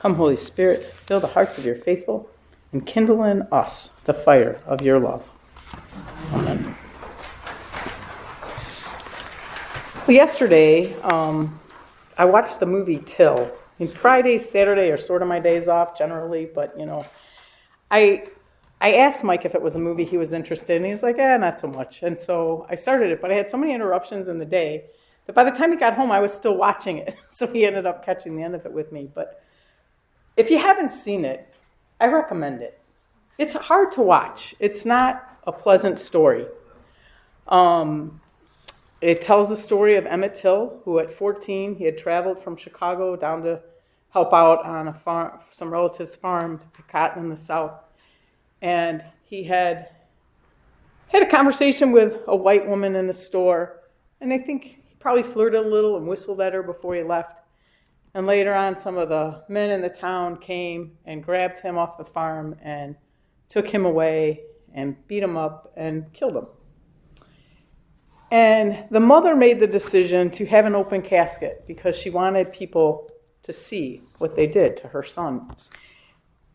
Come, Holy Spirit, fill the hearts of your faithful and kindle in us the fire of your love. Amen. Well, yesterday, I watched the movie Till. Friday, Saturday are sort of my days off generally, but, I asked Mike if it was a movie he was interested in. He's like, not so much. And so I started it, but I had so many interruptions in the day that by the time he got home, I was still watching it. So he ended up catching the end of it with me. But if you haven't seen it, I recommend it. It's hard to watch. It's not a pleasant story. It tells the story of Emmett Till, who at 14, he had traveled from Chicago down to help out on a farm, some relative's farm to pick cotton in the South. And he had a conversation with a white woman in the store. And I think he probably flirted a little and whistled at her before he left. And later on, some of the men in the town came and grabbed him off the farm and took him away and beat him up and killed him. And the mother made the decision to have an open casket because she wanted people to see what they did to her son.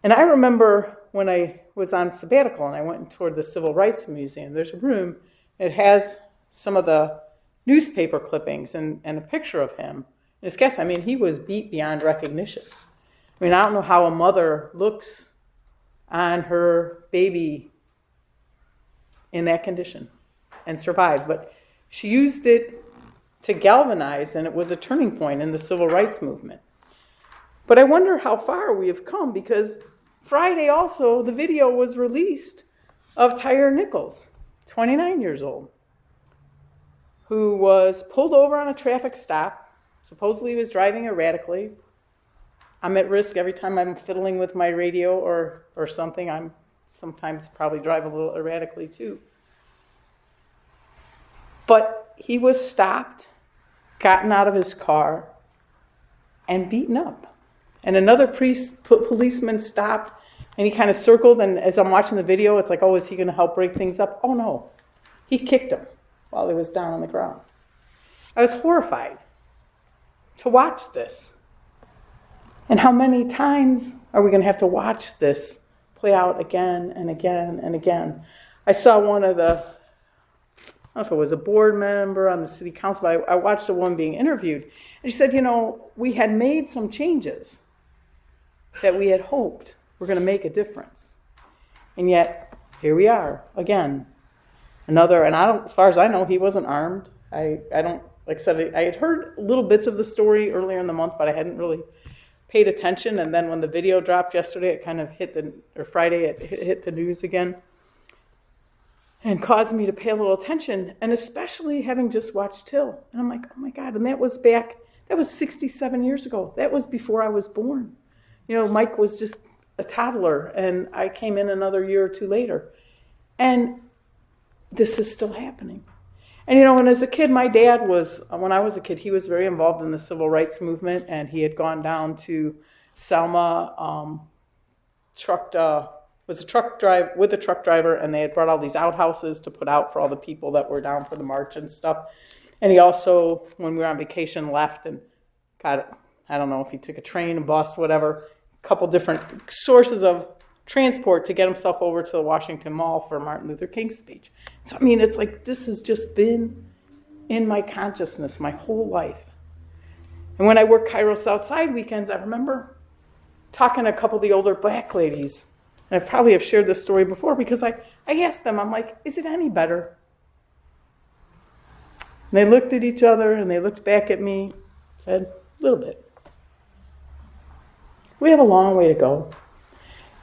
And I remember when I was on sabbatical and I went toward the Civil Rights Museum, there's a room that has some of the newspaper clippings and a picture of him. And his cast, he was beat beyond recognition. I don't know how a mother looks on her baby in that condition and survived, but she used it to galvanize, and it was a turning point in the civil rights movement. But I wonder how far we have come, because Friday also, the video was released of Tyre Nichols, 29 years old, who was pulled over on a traffic stop. Supposedly he was driving erratically. I'm at risk every time I'm fiddling with my radio or something. I'm sometimes probably drive a little erratically too. But he was stopped, gotten out of his car, and beaten up. And another policeman stopped, and he kind of circled, and as I'm watching the video, it's like, oh, is he going to help break things up? Oh, no. He kicked him while he was down on the ground. I was horrified to watch this. And how many times are we going to have to watch this play out again and again and again? I saw one of the, I don't know if it was a board member on the city council, but I watched a woman being interviewed. And she said, we had made some changes that we had hoped were going to make a difference. And yet, here we are again. Another, and as far as I know, he wasn't armed. I don't, like I said, I had heard little bits of the story earlier in the month, but I hadn't really paid attention. And then when the video dropped yesterday, it kind of Friday, it hit the news again and caused me to pay a little attention, and especially having just watched Till. And I'm like, oh my God, and that was 67 years ago. That was before I was born. Mike was just a toddler, and I came in another year or two later. And this is still happening. And and as a kid, my dad when I was a kid, he was very involved in the civil rights movement, and he had gone down to Selma, was a truck driver, and they had brought all these outhouses to put out for all the people that were down for the march and stuff. And he also, when we were on vacation, left and got, I don't know if he took a train, a bus, whatever, a couple different sources of transport to get himself over to the Washington Mall for Martin Luther King's speech. So, it's like this has just been in my consciousness my whole life. And when I worked Kairos Outside weekends, I remember talking to a couple of the older black ladies. And I probably have shared this story before because I asked them, I'm like, is it any better? And they looked at each other and they looked back at me, said, a little bit. We have a long way to go.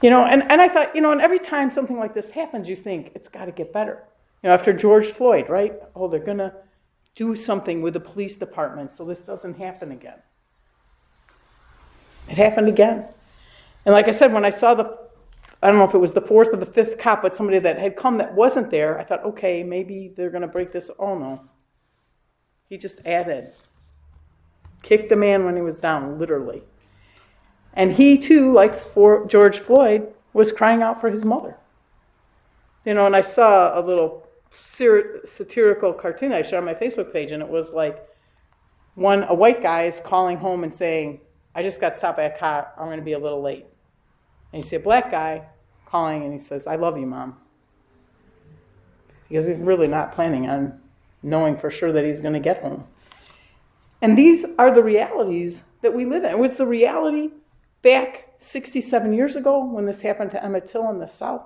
And I thought, and every time something like this happens, you think it's got to get better. After George Floyd, right? Oh, they're going to do something with the police department so this doesn't happen again. It happened again. And like I said, when I saw I don't know if it was the fourth or the fifth cop, but somebody that had come that wasn't there, I thought, okay, maybe they're going to break this. Oh, no. He just added. Kicked the man when he was down, literally. And he, too, like George Floyd, was crying out for his mother. And I saw a little satirical cartoon I shared on my Facebook page, and it was like a white guy is calling home and saying, I just got stopped by a cop. I'm going to be a little late. And you see a black guy calling, and he says, I love you, Mom. Because he's really not planning on knowing for sure that he's going to get home. And these are the realities that we live in. It was the reality back 67 years ago when this happened to Emmett Till in the South.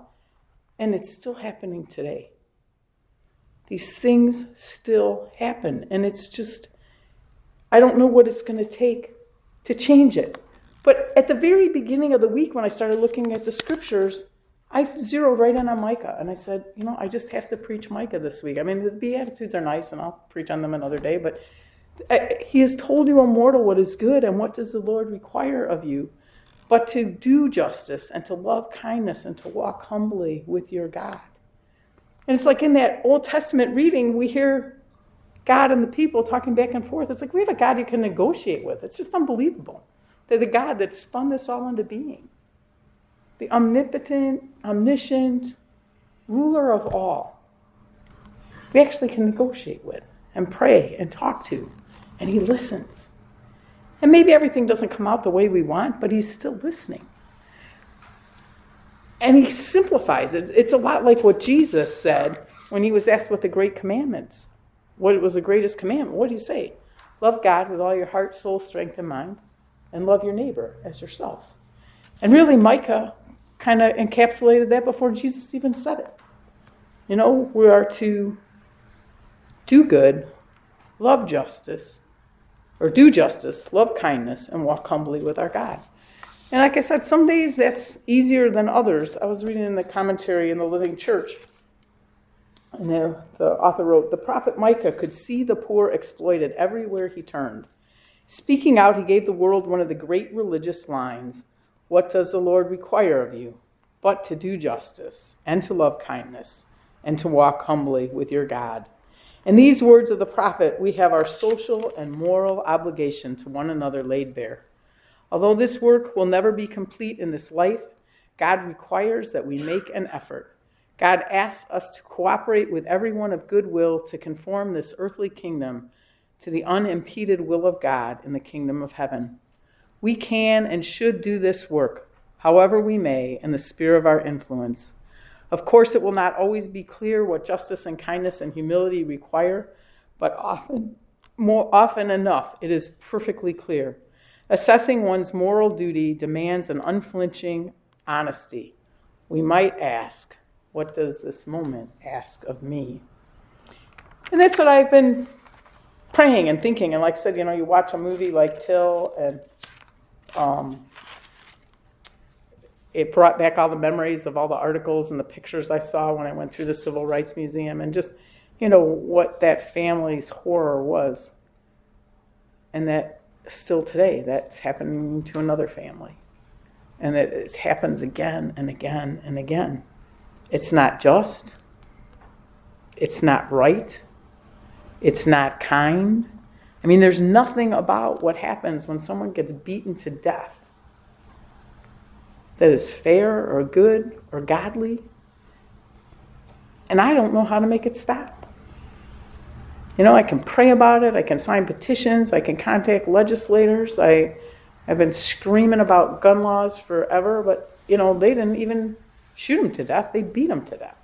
And it's still happening today. These things still happen. And it's just, I don't know what it's going to take to change it. But at the very beginning of the week when I started looking at the scriptures, I zeroed right in on Micah. And I said, I just have to preach Micah this week. I mean, the Beatitudes are nice, and I'll preach on them another day. But he has told you, O mortal, what is good, and what does the Lord require of you? But to do justice, and to love kindness, and to walk humbly with your God. And it's like in that Old Testament reading, we hear God and the people talking back and forth. It's like we have a God you can negotiate with. It's just unbelievable. They're the God that spun this all into being. The omnipotent, omniscient, ruler of all. We actually can negotiate with and pray and talk to. And he listens. And maybe everything doesn't come out the way we want, but he's still listening. And he simplifies it. It's a lot like what Jesus said when he was asked what the great commandments, what was the greatest commandment. What did he say? Love God with all your heart, soul, strength, and mind, and love your neighbor as yourself. And really, Micah kind of encapsulated that before Jesus even said it. We are to do good, love justice, or do justice, love kindness, and walk humbly with our God. And like I said, some days that's easier than others. I was reading in the commentary in the Living Church, and the author wrote, the prophet Micah could see the poor exploited everywhere he turned. Speaking out, he gave the world one of the great religious lines, what does the Lord require of you? But to do justice, and to love kindness, and to walk humbly with your God. In these words of the prophet, we have our social and moral obligation to one another laid bare. Although this work will never be complete in this life, God requires that we make an effort. God asks us to cooperate with everyone of goodwill to conform this earthly kingdom to the unimpeded will of God in the kingdom of heaven. We can and should do this work, however we may, in the sphere of our influence. Of course, it will not always be clear what justice and kindness and humility require, but more often enough, it is perfectly clear. Assessing one's moral duty demands an unflinching honesty. We might ask, what does this moment ask of me? And that's what I've been praying and thinking. And like I said, you watch a movie like Till, and it brought back all the memories of all the articles and the pictures I saw when I went through the Civil Rights Museum, and just, what that family's horror was. And that still today, that's happening to another family. And that it happens again and again and again. It's not just. It's not right. It's not kind. I mean, there's nothing about what happens when someone gets beaten to death that is fair or good or godly. And I don't know how to make it stop. I can pray about it. I can sign petitions. I can contact legislators. I've been screaming about gun laws forever, but, they didn't even shoot him to death. They beat him to death.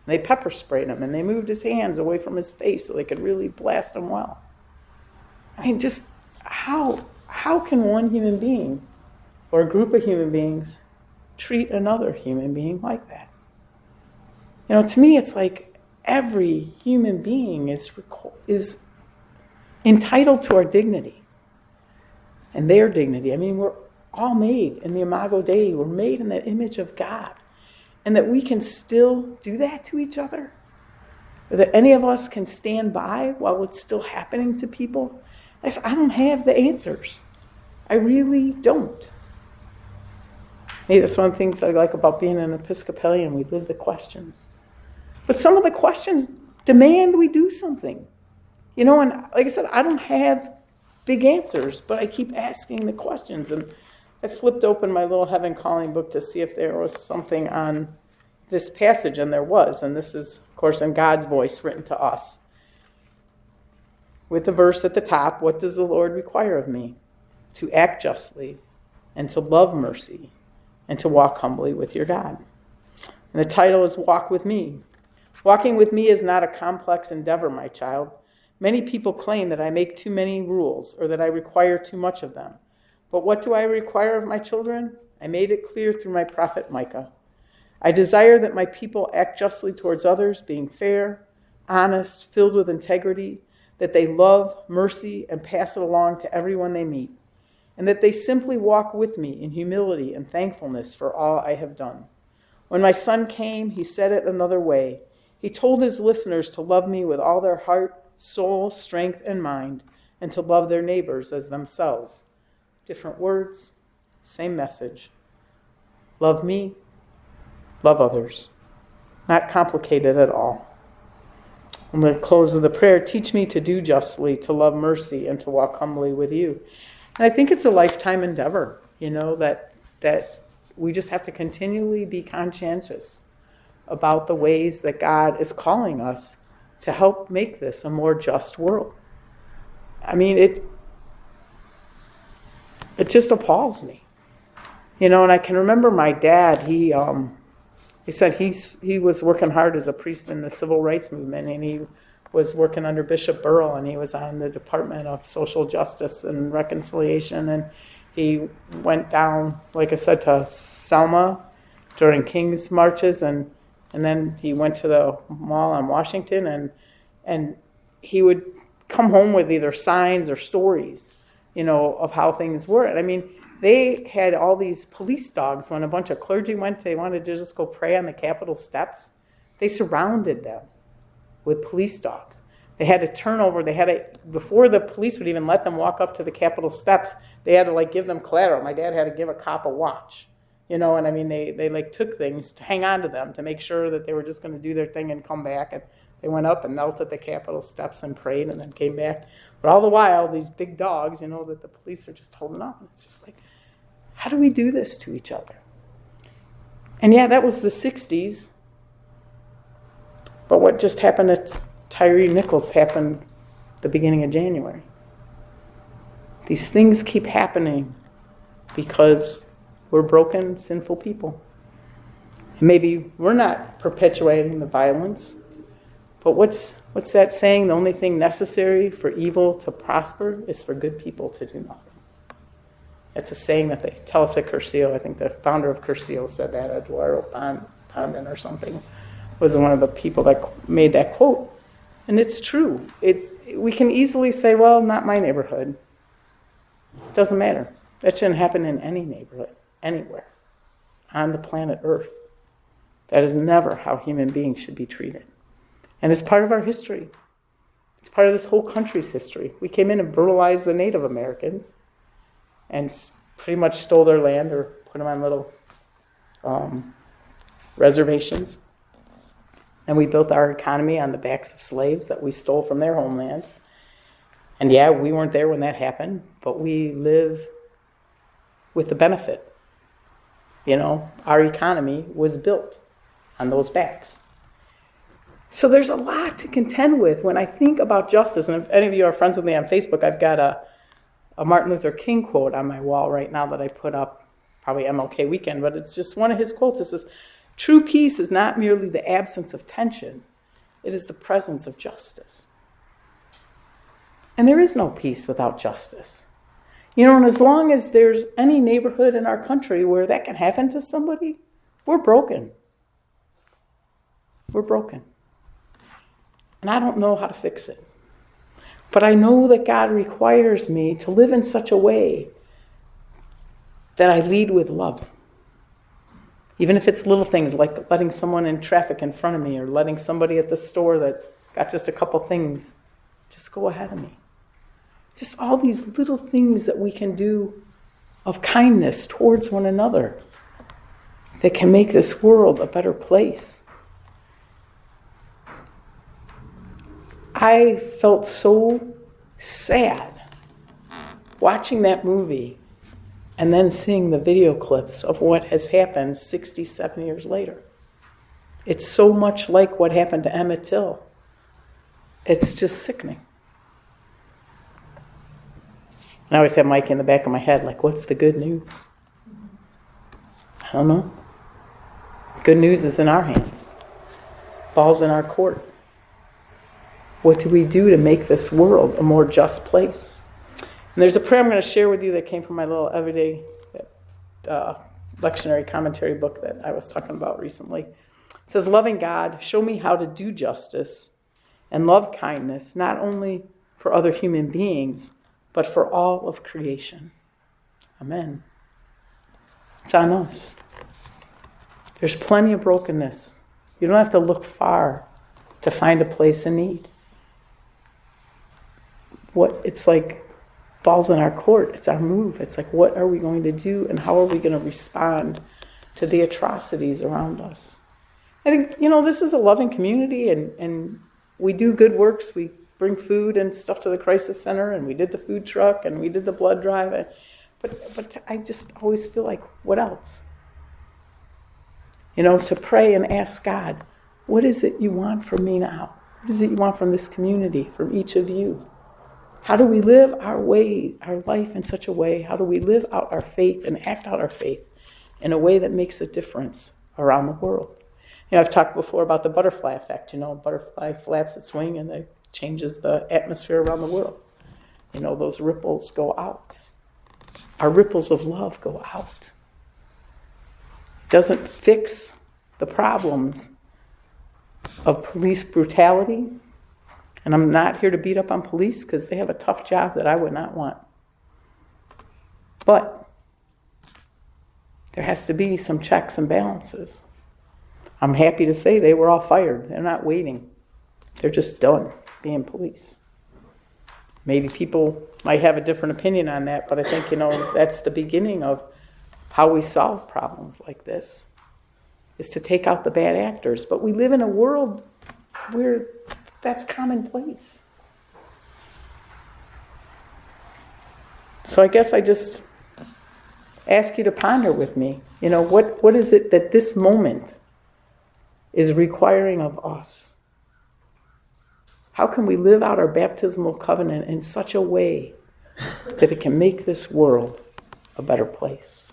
They pepper sprayed him, and they moved his hands away from his face so they could really blast him well. I mean, just how can one human being or a group of human beings treat another human being like that? To me, it's like every human being is entitled to our dignity and their dignity. I mean, we're all made in the Imago Dei. We're made in the image of God. And that we can still do that to each other? Or that any of us can stand by while it's still happening to people? I don't have the answers. I really don't. Maybe that's one of the things I like about being an Episcopalian. We live the questions. But some of the questions demand we do something. And like I said, I don't have big answers, but I keep asking the questions. And I flipped open my little Heaven Calling book to see if there was something on this passage, and there was. And this is, of course, in God's voice written to us. With the verse at the top, what does the Lord require of me? to act justly, and to love mercy, and to walk humbly with your God. And the title is Walk With Me. Walking with me is not a complex endeavor, my child. Many people claim that I make too many rules or that I require too much of them. But what do I require of my children? I made it clear through my prophet Micah. I desire that my people act justly towards others, being fair, honest, filled with integrity, that they love mercy and pass it along to everyone they meet, and that they simply walk with me in humility and thankfulness for all I have done. When my son came, he said it another way. He told his listeners to love me with all their heart, soul, strength, and mind, and to love their neighbors as themselves. Different words, same message. Love me, love others. Not complicated at all. I'm going to close with a prayer. Teach me to do justly, to love mercy, and to walk humbly with you. And I think it's a lifetime endeavor, that we just have to continually be conscientious about the ways that God is calling us to help make this a more just world. I mean, it just appalls me. And I can remember my dad, he said he was working hard as a priest in the civil rights movement, and he was working under Bishop Burrell, and he was on the Department of Social Justice and Reconciliation, and he went down, like I said, to Selma during King's marches, and then he went to the mall on Washington, and he would come home with either signs or stories, of how things were. And I mean, they had all these police dogs. When a bunch of clergy they wanted to just go pray on the Capitol steps. They surrounded them with police dogs. They had to turn over. Before the police would even let them walk up to the Capitol steps, they had to give them collateral. My dad had to give a cop a watch, and I mean, they took things to hang on to them to make sure that they were just going to do their thing and come back. And they went up and knelt at the Capitol steps and prayed and then came back. But all the while, these big dogs, that the police are just holding up. It's just like, how do we do this to each other? And yeah, that was the 60s. But what just happened to Tyree Nichols happened the beginning of January. These things keep happening because we're broken, sinful people. And maybe we're not perpetuating the violence, but what's that saying? The only thing necessary for evil to prosper is for good people to do nothing. It's a saying that they tell us at Curcio. I think the founder of Curcio said that, Eduardo Pondon or something, was one of the people that made that quote. And it's true. We can easily say, well, not my neighborhood. It doesn't matter. That shouldn't happen in any neighborhood, anywhere, on the planet Earth. That is never how human beings should be treated. And it's part of our history. It's part of this whole country's history. We came in and brutalized the Native Americans and pretty much stole their land or put them on little reservations. And we built our economy on the backs of slaves that we stole from their homelands. And yeah, we weren't there when that happened, but we live with the benefit. Our economy was built on those backs. So there's a lot to contend with when I think about justice. And if any of you are friends with me on Facebook, I've got a Martin Luther King quote on my wall right now that I put up probably MLK weekend, but it's just one of his quotes. It says, "True peace is not merely the absence of tension, it is the presence of justice." And there is no peace without justice. And as long as there's any neighborhood in our country where that can happen to somebody, we're broken. We're broken. And I don't know how to fix it. But I know that God requires me to live in such a way that I lead with love. Even if it's little things like letting someone in traffic in front of me or letting somebody at the store that's got just a couple things just go ahead of me. Just all these little things that we can do of kindness towards one another that can make this world a better place. I felt so sad watching that movie and then seeing the video clips of what has happened 67 years later. It's so much like what happened to Emmett Till. It's just sickening. And I always have Mike in the back of my head, like, what's the good news? I don't know. Good news is in our hands. Ball's in our court. What do we do to make this world a more just place? And there's a prayer I'm going to share with you that came from my little everyday lectionary commentary book that I was talking about recently. It says, loving God, show me how to do justice and love kindness, not only for other human beings, but for all of creation. Amen. It's on us. There's plenty of brokenness. You don't have to look far to find a place in need. It's like ball's in our court. It's our move. It's like, what are we going to do and how are we going to respond to the atrocities around us? I think, this is a loving community and we do good works. We bring food and stuff to the crisis center, and we did the food truck and we did the blood drive. But I just always feel like, what else? To pray and ask God, what is it you want from me now? What is it you want from this community, from each of you? How do we live our life in such a way? How do we live out our faith and act out our faith in a way that makes a difference around the world? I've talked before about the butterfly effect. Butterfly flaps its wing and it changes the atmosphere around the world. Those ripples go out. Our ripples of love go out. It doesn't fix the problems of police brutality. And I'm not here to beat up on police because they have a tough job that I would not want. But there has to be some checks and balances. I'm happy to say they were all fired. They're not waiting. They're just done being police. Maybe people might have a different opinion on that, but I think, that's the beginning of how we solve problems like this, is to take out the bad actors. But we live in a world where that's commonplace. So I guess I just ask you to ponder with me, what is it that this moment is requiring of us? How can we live out our baptismal covenant in such a way that it can make this world a better place?